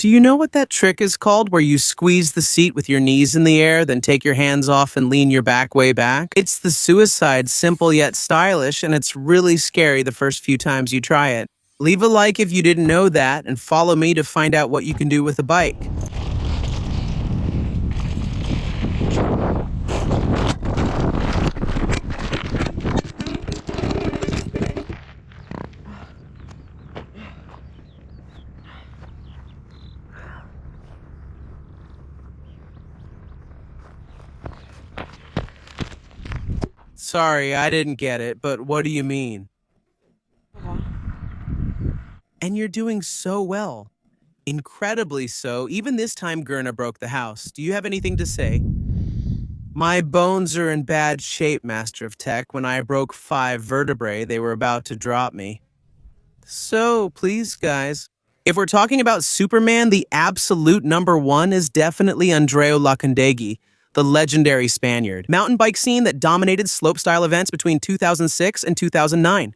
Do you know what that trick is called where you squeeze the seat with your knees in the air, then take your hands off and lean your back way back? It's the suicide, simple yet stylish, and it's really scary the first few times you try it. Leave a like if you didn't know that, and follow me to find out what you can do with a bike. Sorry, I didn't get it, but what do you mean? And you're doing so well. Incredibly so. Even this time, Gurna broke the house. Do you have anything to say? My bones are in bad shape, Master of Tech. When I broke 5 vertebrae, they were about to drop me. So, please, guys. If we're talking about Superman, the absolute #1 is definitely Andrea Lacondegui, the legendary Spaniard. Mountain bike scene that dominated slopestyle events between 2006 and 2009.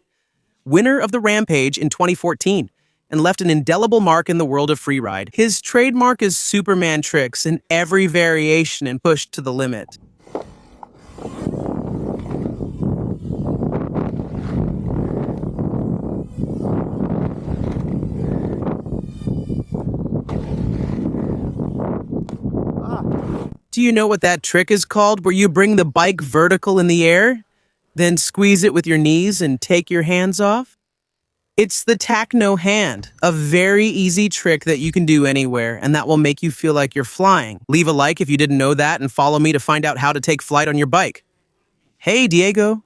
Winner of the Rampage in 2014, and left an indelible mark in the world of freeride. His trademark is Superman tricks in every variation and pushed to the limit. Do you know what that trick is called, where you bring the bike vertical in the air, then squeeze it with your knees and take your hands off? It's the Tack no hand, a very easy trick that you can do anywhere, and that will make you feel like you're flying. Leave a like if you didn't know that, and follow me to find out how to take flight on your bike. Hey, Diego,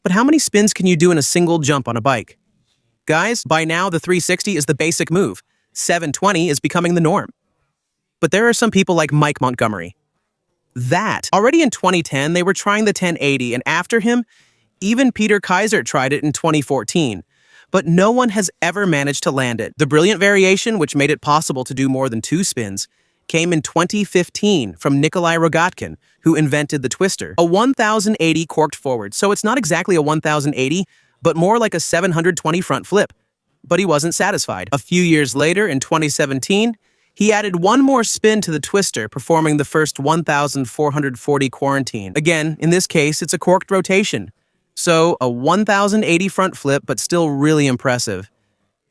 but how many spins can you do in a single jump on a bike? Guys, by now the 360 is the basic move. 720 is becoming the norm. But there are some people like Mike Montgomery. Already in 2010, they were trying the 1080, and after him, even Peter Kaiser tried it in 2014. But no one has ever managed to land it. The brilliant variation, which made it possible to do more than 2 spins, came in 2015 from Nikolai Rogatkin, who invented the twister. A 1080 corked forward, so it's not exactly a 1080, but more like a 720 front flip. But he wasn't satisfied. A few years later, in 2017, he added one more spin to the twister, performing the first 1,440 quarantine. Again, in this case, it's a corked rotation. So, a 1,080 front flip, but still really impressive.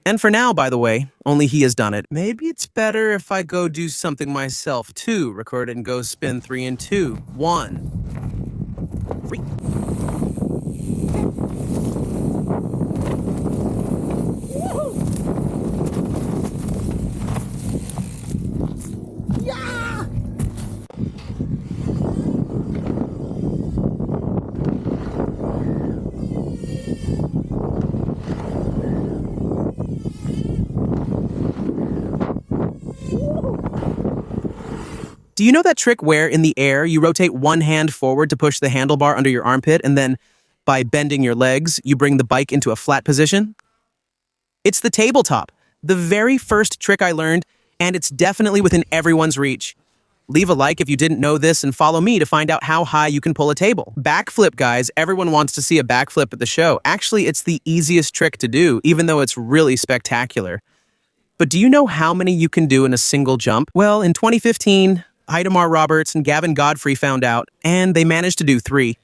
And for now, by the way, only he has done it. Maybe it's better if I go do something myself too. Record it and go spin 3 and 2. 1, 3. Do you know that trick where, in the air, you rotate one hand forward to push the handlebar under your armpit, and then, by bending your legs, you bring the bike into a flat position? It's the tabletop, the very first trick I learned, and it's definitely within everyone's reach. Leave a like if you didn't know this, and follow me to find out how high you can pull a table. Backflip, guys. Everyone wants to see a backflip at the show. Actually, it's the easiest trick to do, even though it's really spectacular. But do you know how many you can do in a single jump? Well, in 2015... Idemar Roberts and Gavin Godfrey found out, and they managed to do 3.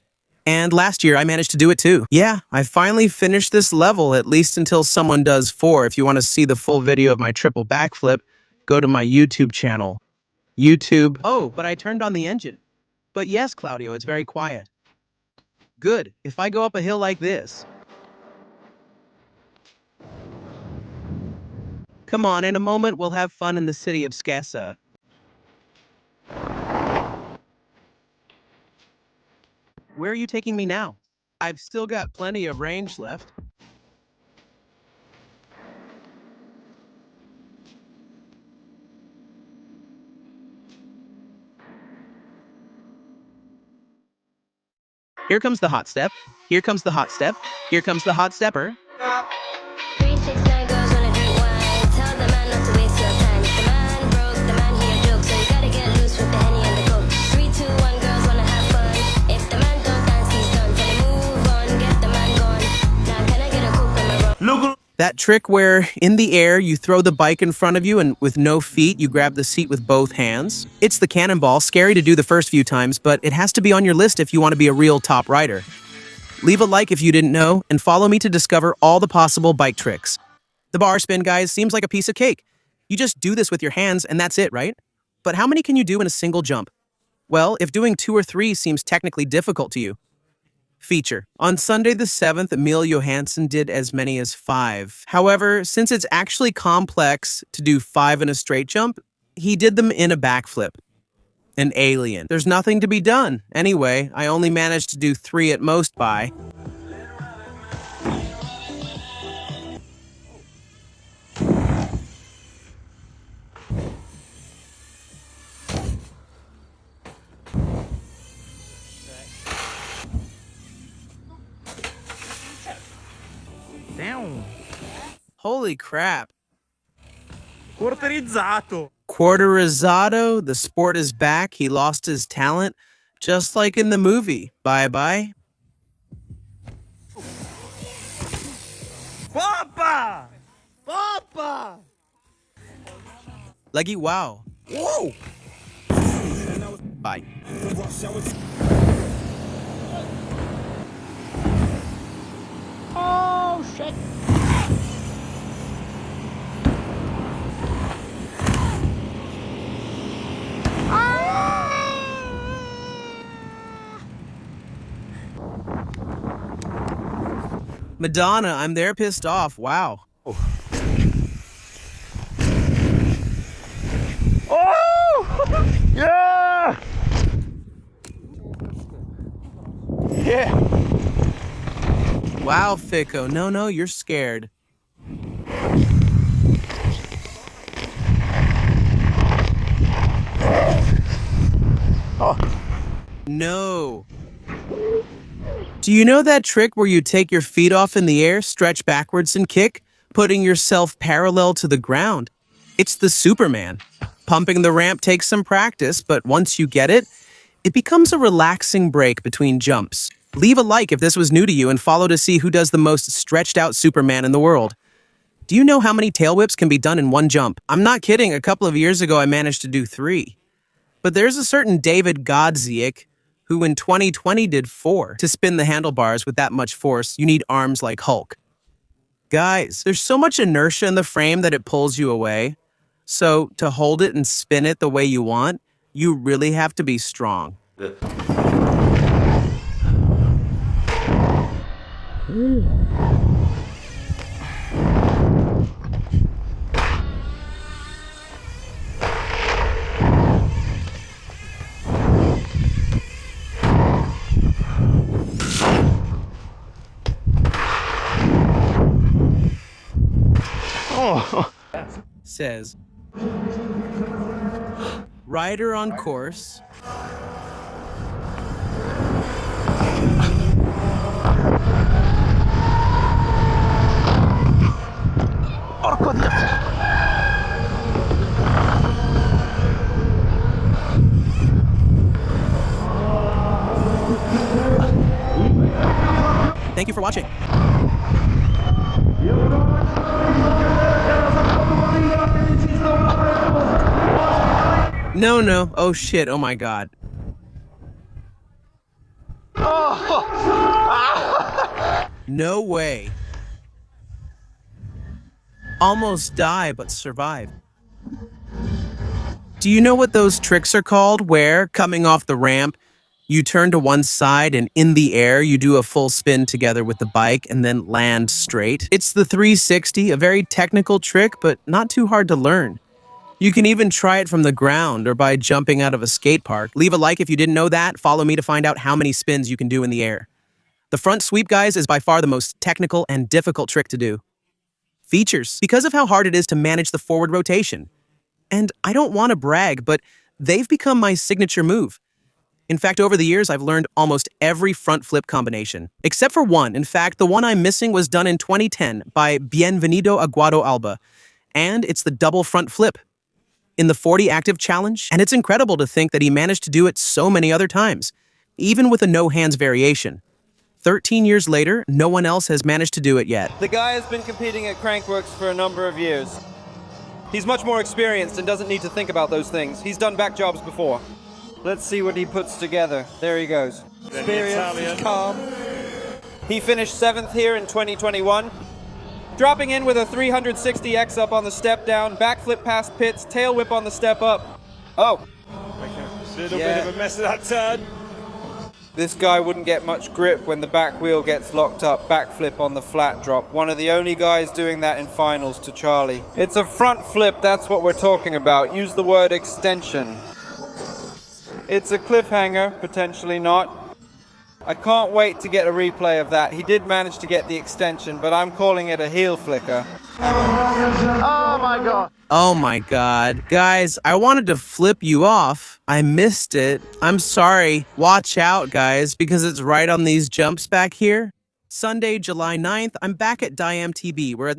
And last year, I managed to do it too. Yeah, I finally finished this level, at least until someone does 4. If you want to see the full video of my triple backflip, go to my YouTube channel. YouTube. Oh, but I turned on the engine. But yes, Claudio, it's very quiet. Good. If I go up a hill like this. Come on, in a moment, we'll have fun in the city of Skessa. Where are you taking me now? I've still got plenty of range left. Here comes the hot step. Here comes the hot step. Here comes the hot stepper. 3, 6, 9 girls wanna drink wine. Tell the man not to waste your time. If the man broke, the man here joke, so you gotta get loose with the Henny and the Coke. 3, 2, 1, girls wanna have fun. If the man don't dance, he's done. Tell him move on, get the man gone. Now can I get a Coke with my rum? That trick where, in the air, you throw the bike in front of you and with no feet, you grab the seat with both hands. It's the Cannonball, scary to do the first few times, but it has to be on your list if you want to be a real top rider. Leave a like if you didn't know, and follow me to discover all the possible bike tricks. The Barspin, guys, seems like a piece of cake. You just do this with your hands and that's it, right? But how many can you do in a single jump? Well, if doing 2 or 3 seems technically difficult to you. Feature. On Sunday the 7th, Emil Johansson did as many as 5. However, since it's actually complex to do 5 in a straight jump, he did them in a backflip. An alien. There's nothing to be done. Anyway, I only managed to do 3 at most by... Damn. Holy crap. Quarterizzato. Quarterizzato, the sport is back. He lost his talent, just like in the movie. Bye-bye. Papa! Papa! Leggy wow. Whoa! Bye. Oh, shit. Madonna, I'm there pissed off. Wow. Oh! Yeah! Yeah! Wow, Fico. No, you're scared. Oh! No. Do you know that trick where you take your feet off in the air, stretch backwards and kick, putting yourself parallel to the ground? It's the Superman. Pumping the ramp takes some practice, but once you get it, it becomes a relaxing break between jumps. Leave a like if this was new to you and follow to see who does the most stretched out Superman in the world. Do you know how many tailwhips can be done in one jump? I'm not kidding, a couple of years ago I managed to do 3. But there's a certain David Godziak who in 2020 did 4. To spin the handlebars with that much force, you need arms like Hulk. Guys, there's so much inertia in the frame that it pulls you away. So to hold it and spin it the way you want, you really have to be strong. Oh! Says, rider on course. Porco Dio! Thank you for watching. No. Oh shit, oh my god. No way. Almost die, but survive. Do you know what those tricks are called where, coming off the ramp, you turn to one side and in the air you do a full spin together with the bike and then land straight? It's the 360, a very technical trick, but not too hard to learn. You can even try it from the ground or by jumping out of a skate park. Leave a like if you didn't know that. Follow me to find out how many spins you can do in the air. The front sweep, guys, is by far the most technical and difficult trick to do. Features, because of how hard it is to manage the forward rotation. And I don't want to brag, but they've become my signature move. In fact, over the years, I've learned almost every front flip combination. Except for one. In fact, the one I'm missing was done in 2010 by Bienvenido Aguado Alba. And it's the double front flip in the 40 active challenge. And it's incredible to think that he managed to do it so many other times, even with a no hands variation. 13 years later, no one else has managed to do it yet. The guy has been competing at Crankworks for a number of years. He's much more experienced and doesn't need to think about those things. He's done back jobs before. Let's see what he puts together. There he goes. Experienced, he's calm. He finished 7th here in 2021. Dropping in with a 360X up on the step down, backflip past pits, tail whip on the step up. Oh. A little bit of a mess of that turn. This guy wouldn't get much grip when the back wheel gets locked up. Backflip on the flat drop. One of the only guys doing that in finals to Charlie. It's a front flip, that's what we're talking about. Use the word extension. It's a cliffhanger, potentially not. I can't wait to get a replay of that. He did manage to get the extension, but I'm calling it a heel flicker. Oh my god. Oh my god. Guys, I wanted to flip you off. I missed it. I'm sorry. Watch out, guys, because it's right on these jumps back here. Sunday, July 9th, I'm back at DieMTB. We're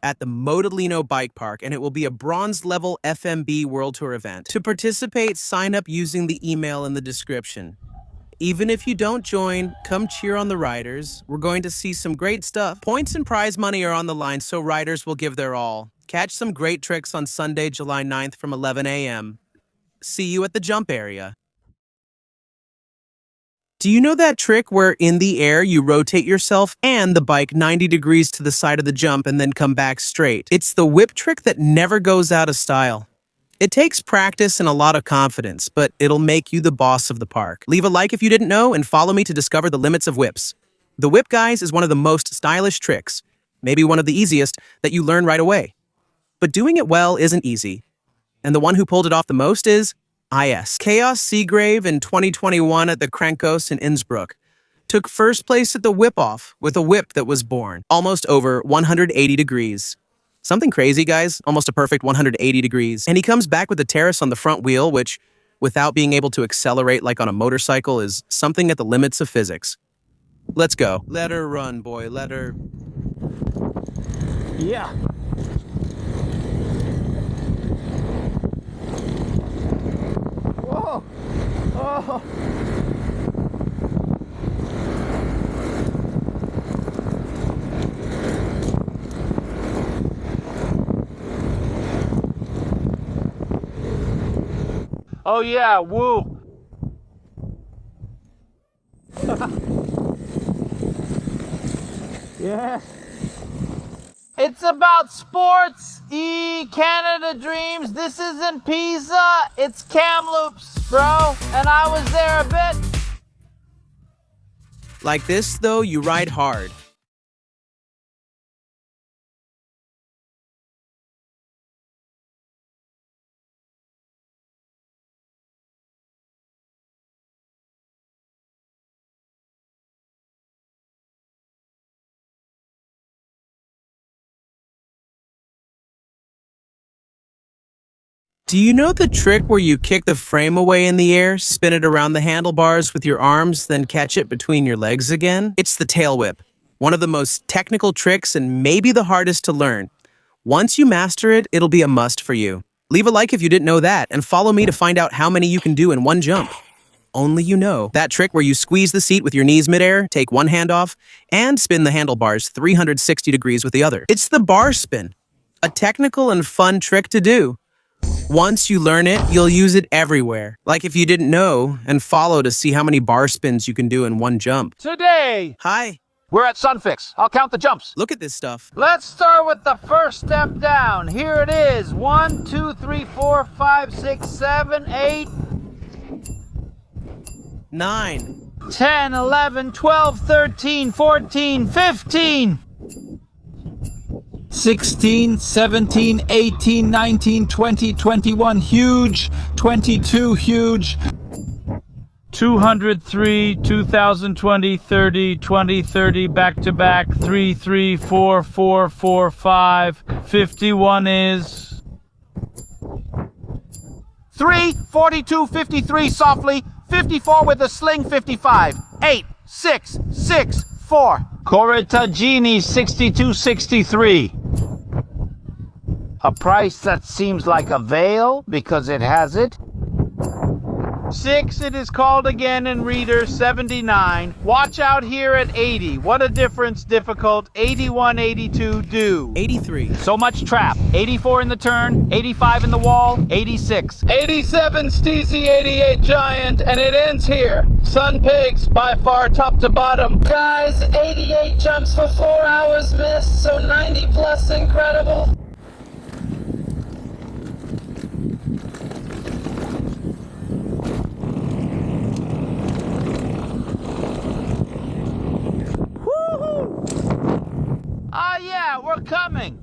at the Modellino Bike Park, and it will be a bronze-level FMB World Tour event. To participate, sign up using the email in the description. Even if you don't join, come cheer on the riders. We're going to see some great stuff. Points and prize money are on the line, so riders will give their all. Catch some great tricks on Sunday, July 9th from 11 a.m. See you at the jump area. Do you know that trick where in the air you rotate yourself and the bike 90 degrees to the side of the jump and then come back straight? It's the whip trick that never goes out of style. It takes practice and a lot of confidence, but it'll make you the boss of the park. Leave a like if you didn't know and follow me to discover the limits of whips. The whip, guys, is one of the most stylish tricks, maybe one of the easiest that you learn right away. But doing it well isn't easy. And the one who pulled it off the most is IS. Chaos Seagrave in 2021 at the Krankos in Innsbruck took first place at the whip-off with a whip that was born almost over 180 degrees. Something crazy, guys, almost a perfect 180 degrees. And he comes back with a terrace on the front wheel, which, without being able to accelerate like on a motorcycle, is something at the limits of physics. Let's go. Let her run, boy, let her... Yeah. Whoa. Oh. Oh yeah, woo! Yeah. It's about sports, Canada dreams. This isn't Pisa, it's Kamloops, bro. And I was there a bit. Like this, though, you ride hard. Do you know the trick where you kick the frame away in the air, spin it around the handlebars with your arms, then catch it between your legs again? It's the tail whip, one of the most technical tricks and maybe the hardest to learn. Once you master it, it'll be a must for you. Leave a like if you didn't know that, and follow me to find out how many you can do in one jump. Only you know. That trick where you squeeze the seat with your knees midair, take one hand off, and spin the handlebars 360 degrees with the other. It's the Barspin, a technical and fun trick to do. Once you learn it, you'll use it everywhere. Like if you didn't know, and follow to see how many bar spins you can do in one jump. Today, Hi, we're at Sunfix. I'll count the jumps. look at this stuff. Let's start with the first step down. Here it is. 1, 2, 3, 4, 5, 6, 7, 8, 9, 10, 11, 12, 13, 14, 15. 16, 17, 18, 19, 20, 21, huge, 22, huge, 203, 2020, 30, 20, 30, back to back, 3, 3, 4, 4, 4, 5, 51 is 3, 42, 53 softly, 54 with a sling, 55, 8, 6, 6, 4. Corrittagini 6263. A price that seems like a veil because it has it. 6, it is called again in Reader 79. Watch out here at 80. What a difference difficult. 81, 82 do. 83. So much trap. 84 in the turn, 85 in the wall, 86. 87 Steezy 88 Giant, and it ends here. Sunfix by far top to bottom. Guys, 88 jumps for 4 hours missed, so 90 plus incredible. Ah, yeah, we're coming.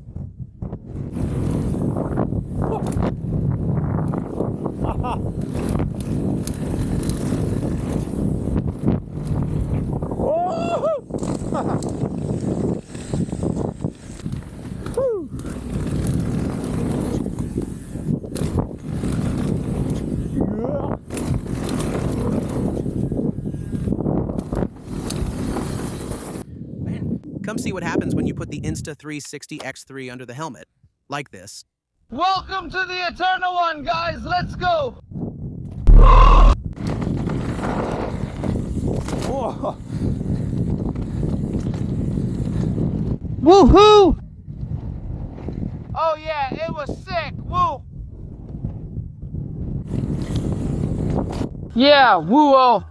Come see what happens when you put the Insta 360 X3 under the helmet. Like this. Welcome to the Eternal One, guys. Let's go. Woohoo! Oh yeah, it was sick. Woo! Yeah, woo-oh.